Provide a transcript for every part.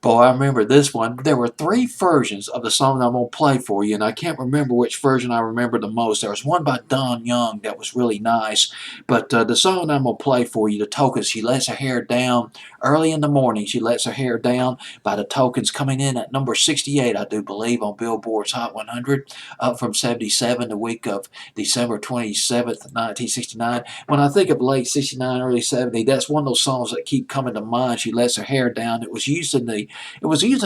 Boy, I remember this one. There were three versions of the song I'm going to play for you, and I can't remember which version I remember the most. There was one by Don Young that was really nice, but the song I'm going to play for you, the Tokens, She Lets Her Hair Down early in the morning. She Lets Her Hair Down by the Tokens, coming in at number 68, I do believe, on Billboard's Hot 100, up from 77 the week of December 27th, 1969. When I think of late 69, early 70, that's one of those songs that keep coming to mind. She Lets Her Hair Down. It was used in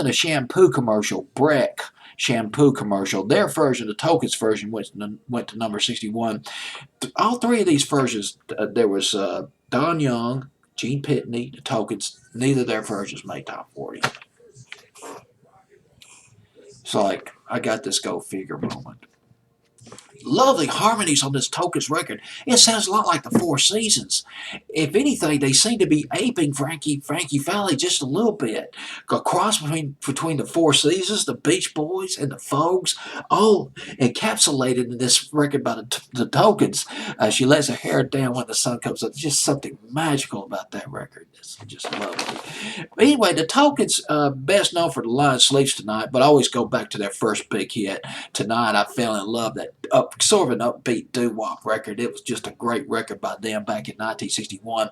a shampoo commercial, Breck shampoo commercial. Their version, the Tokens version, went to number 61. All three of these versions, there was Don Young, Gene Pitney, the Tokens. Neither of their versions made top 40. It's like, I got this go figure moment. Lovely harmonies on this Tokens record. It sounds a lot like the Four Seasons. If anything, they seem to be aping Frankie Valli just a little bit. A cross between the Four Seasons, the Beach Boys, and the Fogs, all encapsulated in this record by the Tokens. She lets her hair down when the sun comes up. Just something magical about that record. It's just lovely. But anyway, the Tokens, best known for the line "Sleeps Tonight," but I always go back to their first big hit, "Tonight I Fell in Love," that sort of an upbeat doo-wop record. It was just a great record by them back in 1961.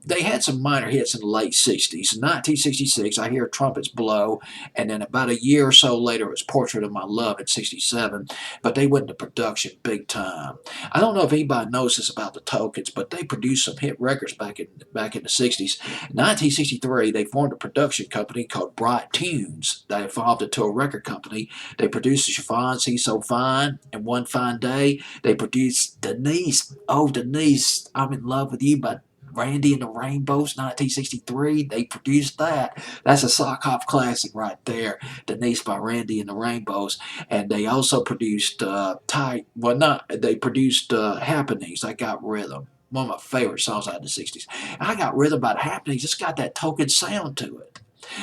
They had some minor hits in the late 60s. In 1966, I Hear Trumpets Blow, and then about a year or so later, it was Portrait of My Love in 67, but they went into production big time. I don't know if anybody knows this about the Tokens, but they produced some hit records back in the 60s. In 1963, they formed a production company called Bright Tunes. They evolved into a record company. They produced the Chiffons, He's So Fine, and One Fine Day. They produced Denise, oh Denise, I'm in Love with You by Randy and the Rainbows, 1963. They produced that. That's a sock hop classic right there. Denise by Randy and the Rainbows. And they also produced they produced Happenings. I Got Rhythm. One of my favorite songs out of the 60s. I Got Rhythm by Happenings. It's got that token sound to it.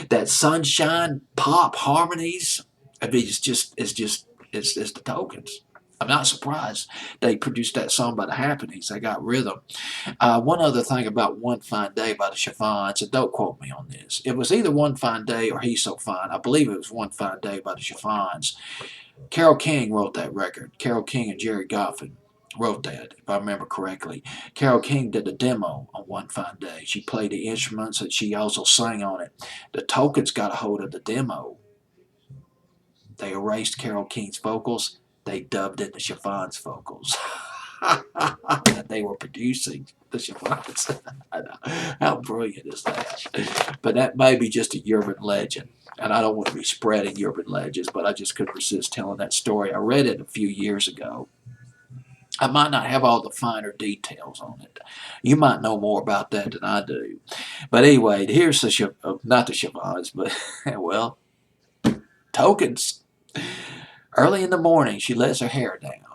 That sunshine pop harmonies. I mean, it's the Tokens. I'm not surprised they produced that song by the Happenings. They got rhythm. One other thing about One Fine Day by the Chiffons, and don't quote me on this. It was either One Fine Day or He's So Fine. I believe it was One Fine Day by the Chiffons. Carole King wrote that record. Carole King and Jerry Goffin wrote that, if I remember correctly. Carole King did a demo on One Fine Day. She played the instruments and she also sang on it. The Tokens got a hold of the demo. They erased Carole King's vocals. They dubbed in the Chiffons vocals that they were producing. The Chiffons. I know. How brilliant is that? But that may be just a urban legend. And I don't want to be spreading urban legends, but I just couldn't resist telling that story. I read it a few years ago. I might not have all the finer details on it. You might know more about that than I do. But anyway, here's not the Chiffons, but, well, Tokens. Early in the morning, she lets her hair down.